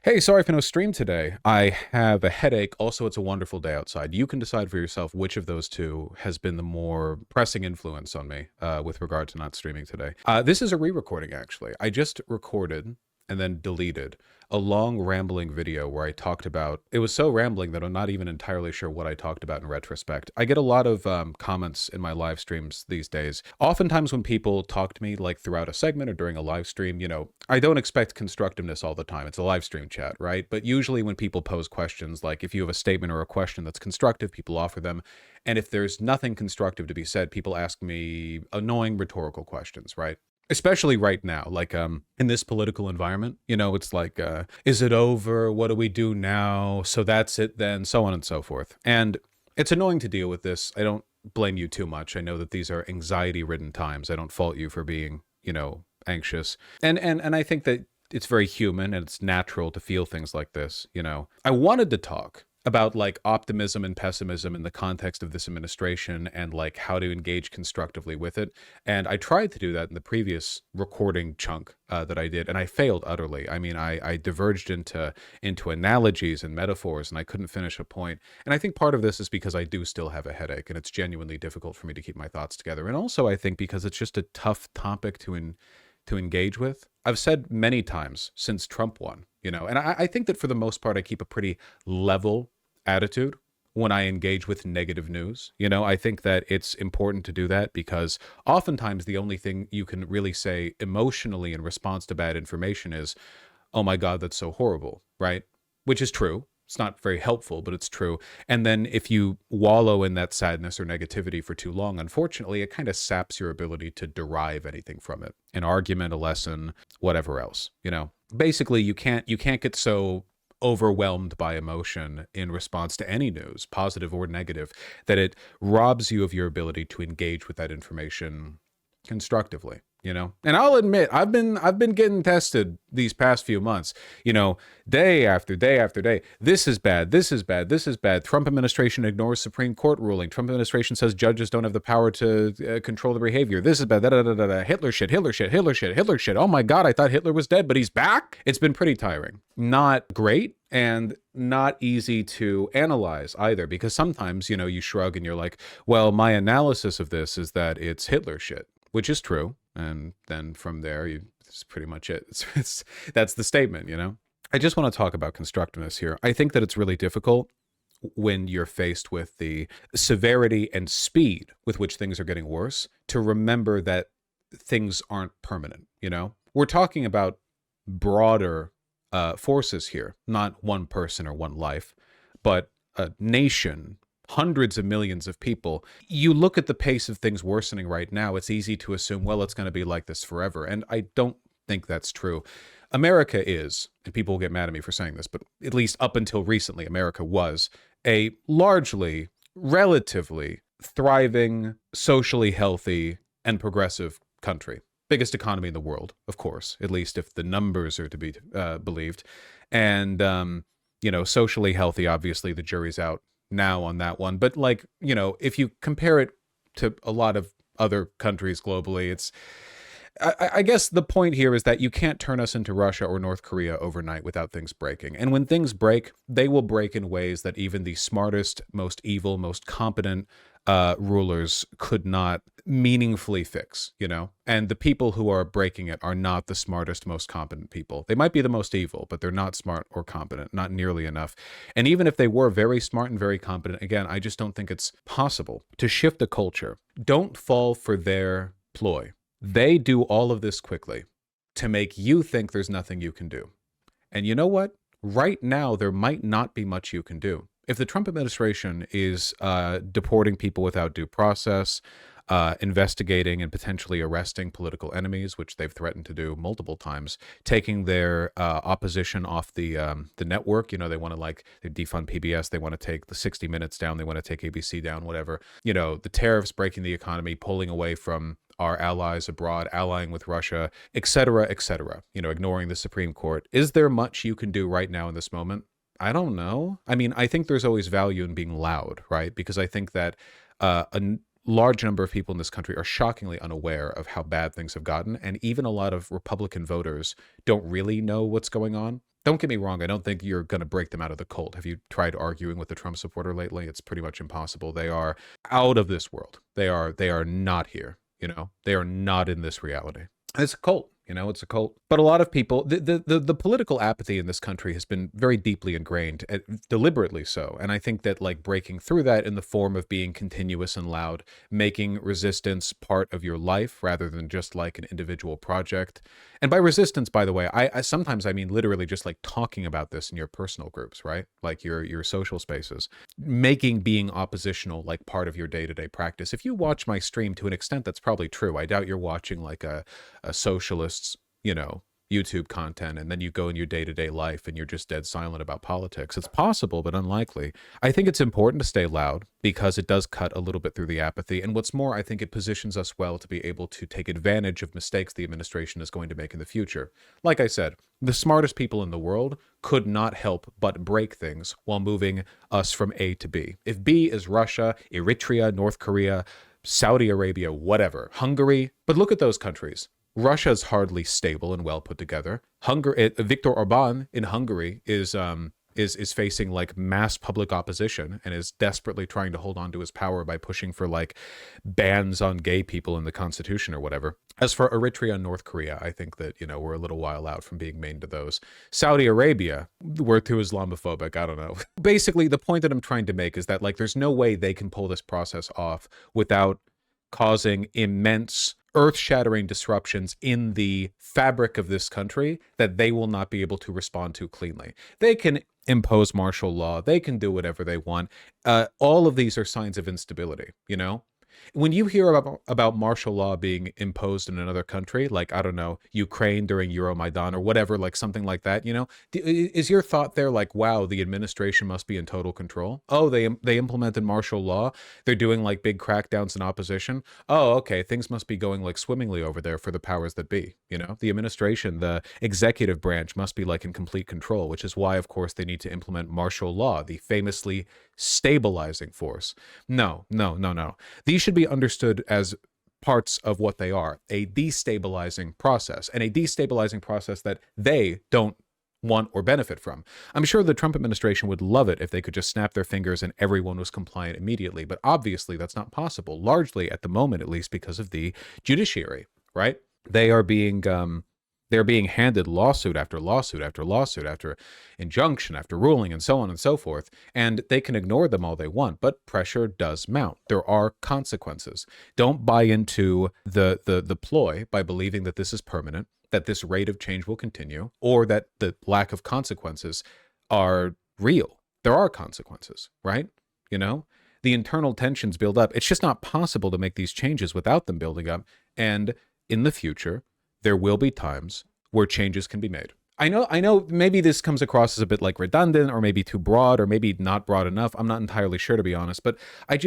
Hey, sorry for no stream today. I have a headache. Also, it's a wonderful day outside. You can decide for yourself which of those two has been the more pressing influence on me with regard to not streaming today. This is a re-recording, actually. I just recorded and then deleted a long rambling video where I talked about, it was so rambling that I'm not even entirely sure what I talked about in retrospect. I get a lot of comments in my live streams these days. Oftentimes when people talk to me like throughout a segment or during a live stream, I don't expect constructiveness all the time. It's a live stream chat, right? But usually when people pose questions, like if you have a statement or a question that's constructive, people offer them. And if there's nothing constructive to be said, people ask me annoying rhetorical questions, right? Especially right now, like in this political environment, it's like, is it over? What do we do now? So that's it then, so on and so forth. And it's annoying to deal with this. I don't blame you too much. I know that these are anxiety-ridden times. I don't fault you for being, anxious. And I think that it's very human and it's natural to feel things like this, I wanted to talk about like optimism and pessimism in the context of this administration and like how to engage constructively with it. And I tried to do that in the previous recording chunk that I did, and I failed utterly. I mean, I diverged into analogies and metaphors, and I couldn't finish a point. And I think part of this is because I do still have a headache, and it's genuinely difficult for me to keep my thoughts together. And also, I think because it's just a tough topic to engage with. I've said many times since Trump won, and I think that for the most part, I keep a pretty level attitude when I engage with negative news. I think that it's important to do that because oftentimes the only thing you can really say emotionally in response to bad information is, oh my God, that's so horrible, right? Which is true. It's not very helpful, but it's true. And then if you wallow in that sadness or negativity for too long, unfortunately, it kind of saps your ability to derive anything from it. An argument, a lesson, whatever else, Basically, you can't get so overwhelmed by emotion in response to any news, positive or negative, that it robs you of your ability to engage with that information constructively. And I'll admit, I've been getting tested these past few months, day after day after day. This is bad. This is bad. This is bad. Trump administration ignores Supreme Court ruling. Trump administration says judges don't have the power to control the behavior. This is bad. Da, da, da, da, da. Hitler shit, Hitler shit, Hitler shit, Hitler shit. Oh my God, I thought Hitler was dead, but he's back. It's been pretty tiring. Not great and not easy to analyze either, because sometimes, you shrug and you're like, well, my analysis of this is that it's Hitler shit, which is true. And then from there, it's pretty much it. That's the statement, I just want to talk about constructiveness here. I think that it's really difficult when you're faced with the severity and speed with which things are getting worse to remember that things aren't permanent, We're talking about broader forces here, not one person or one life, but a nation, hundreds of millions of people. You look at the pace of things worsening right now, it's easy to assume, well, it's going to be like this forever. And I don't think that's true. America is, and people will get mad at me for saying this, but at least up until recently, America was a largely, relatively thriving, socially healthy, and progressive country. Biggest economy in the world, of course, at least if the numbers are to be believed. And, socially healthy, obviously, the jury's out now on that one. But if you compare it to a lot of other countries globally, I guess the point here is that you can't turn us into Russia or North Korea overnight without things breaking. And when things break, they will break in ways that even the smartest, most evil, most competent rulers could not meaningfully fix, And the people who are breaking it are not the smartest, most competent people. They might be the most evil, but they're not smart or competent, not nearly enough. And even if they were very smart and very competent, again, I just don't think it's possible to shift a culture. Don't fall for their ploy. They do all of this quickly to make you think there's nothing you can do. And you know what? Right now, there might not be much you can do. If the Trump administration is deporting people without due process, investigating and potentially arresting political enemies, which they've threatened to do multiple times, taking their opposition off the network, they want to they defund PBS, they want to take the 60 Minutes down, they want to take ABC down, whatever. The tariffs breaking the economy, pulling away from our allies abroad, allying with Russia, et cetera, ignoring the Supreme Court. Is there much you can do right now in this moment? I don't know. I mean, I think there's always value in being loud, right? Because I think that a large number of people in this country are shockingly unaware of how bad things have gotten. And even a lot of Republican voters don't really know what's going on. Don't get me wrong, I don't think you're going to break them out of the cult. Have you tried arguing with a Trump supporter lately? It's pretty much impossible. They are out of this world. They are not here, you know. They are not in this reality. It's a cult. You know, it's a cult. But a lot of people, the political apathy in this country has been very deeply ingrained, deliberately so. And I think that like breaking through that in the form of being continuous and loud, making resistance part of your life rather than just like an individual project. And by resistance, by the way, I sometimes I mean literally just like talking about this in your personal groups, right? Like your social spaces, making being oppositional like part of your day-to-day practice. If you watch my stream, to an extent, that's probably true. I doubt you're watching like a socialist's, you know, YouTube content, and then you go in your day-to-day life and you're just dead silent about politics. It's possible, but unlikely. I think it's important to stay loud because it does cut a little bit through the apathy. And what's more, I think it positions us well to be able to take advantage of mistakes the administration is going to make in the future. Like I said, the smartest people in the world could not help but break things while moving us from A to B. If B is Russia, Eritrea, North Korea, Saudi Arabia, whatever, Hungary, but look at those countries. Russia's hardly stable and well put together. Viktor Orban in Hungary is facing like mass public opposition and is desperately trying to hold on to his power by pushing for like bans on gay people in the constitution or whatever. As for Eritrea and North Korea, I think that, you know, we're a little while out from being main to those. Saudi Arabia, we're too Islamophobic. I don't know. Basically, the point that I'm trying to make is that like there's no way they can pull this process off without causing immense earth-shattering disruptions in the fabric of this country that they will not be able to respond to cleanly. They can impose martial law. They can do whatever they want. All of these are signs of instability, you know? When you hear about martial law being imposed in another country, like, I don't know, Ukraine during Euromaidan or whatever, like something like that, you know, is your thought there like, wow, the administration must be in total control? Oh, they implemented martial law. They're doing like big crackdowns in opposition. Oh, okay, things must be going like swimmingly over there for the powers that be, you know? The administration, the executive branch must be like in complete control, which is why, of course, they need to implement martial law, the famously stabilizing force. No. These should be understood as parts of what they are, a destabilizing process, and a destabilizing process that they don't want or benefit from. I'm sure the Trump administration would love it if they could just snap their fingers and everyone was compliant immediately, but obviously that's not possible, largely at the moment, at least because of the judiciary, right? They're being handed lawsuit after lawsuit after lawsuit after injunction after ruling and so on and so forth, and they can ignore them all they want, but pressure does mount. There are consequences. Don't buy into the ploy by believing that this is permanent, that this rate of change will continue, or that the lack of consequences are real. There are consequences, right? You know, the internal tensions build up. It's just not possible to make these changes without them building up, and in the future, there will be times where changes can be made. I know maybe this comes across as a bit like redundant or maybe too broad or maybe not broad enough. I'm not entirely sure, to be honest, but I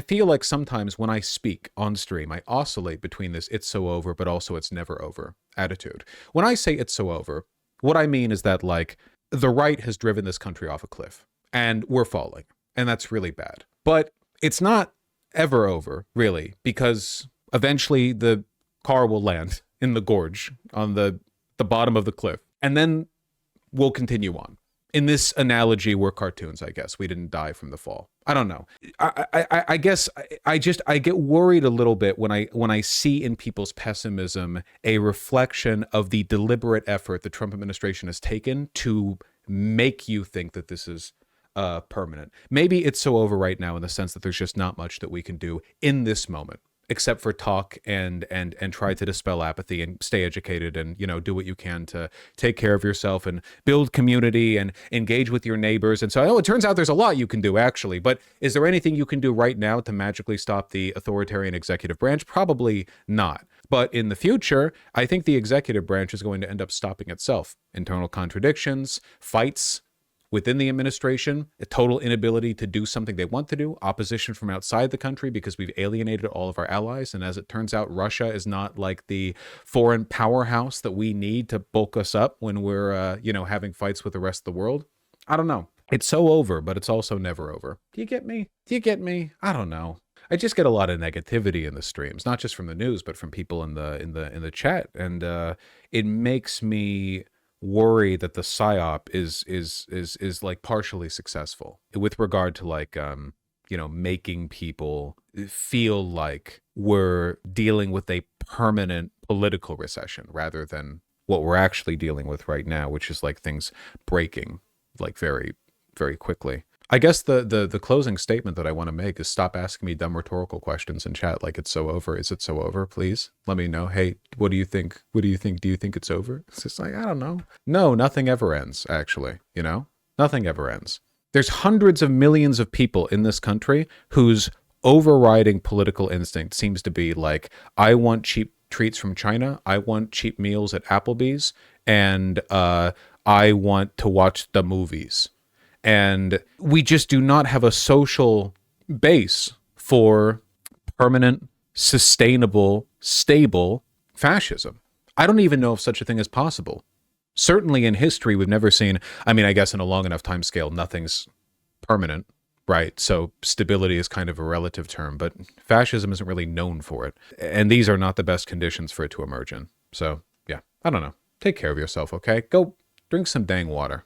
feel like sometimes when I speak on stream, I oscillate between this "it's so over" but also "it's never over" attitude. When I say "it's so over," what I mean is that like the right has driven this country off a cliff and we're falling, and that's really bad. But it's not ever over, really, because eventually the car will land in the gorge on the bottom of the cliff, and then we'll continue on. In this analogy, we're cartoons, I guess. We didn't die from the fall. I don't know. I guess I get worried a little bit when I see in people's pessimism a reflection of the deliberate effort the Trump administration has taken to make you think that this is permanent. Maybe it's so over right now in the sense that there's just not much that we can do in this moment, except for talk and try to dispel apathy and stay educated and, you know, do what you can to take care of yourself and build community and engage with your neighbors. And so, it turns out there's a lot you can do, actually. But is there anything you can do right now to magically stop the authoritarian executive branch? Probably not. But in the future, I think the executive branch is going to end up stopping itself. Internal contradictions, fights within the administration, a total inability to do something they want to do, opposition from outside the country because we've alienated all of our allies. And as it turns out, Russia is not like the foreign powerhouse that we need to bulk us up when we're, having fights with the rest of the world. I don't know. It's so over, but it's also never over. Do you get me? I don't know. I just get a lot of negativity in the streams, not just from the news, but from people in the chat. And it makes me worry that the psyop is like partially successful with regard to like making people feel like we're dealing with a permanent political recession rather than what we're actually dealing with right now, which is like things breaking like very, very quickly. I guess the closing statement that I want to make is stop asking me dumb rhetorical questions in chat like it's so over. Is it so over? Please let me know. Hey, what do you think? What do you think? Do you think it's over? It's just like, I don't know. No, nothing ever ends, actually, Nothing ever ends. There's hundreds of millions of people in this country whose overriding political instinct seems to be like, I want cheap treats from China, I want cheap meals at Applebee's, and I want to watch the movies. And we just do not have a social base for permanent, sustainable, stable fascism. I don't even know if such a thing is possible. Certainly in history, we've never seen, I mean, I guess in a long enough time scale, nothing's permanent, right? So stability is kind of a relative term, but fascism isn't really known for it. And these are not the best conditions for it to emerge in. So yeah, I don't know. Take care of yourself, okay? Go drink some dang water.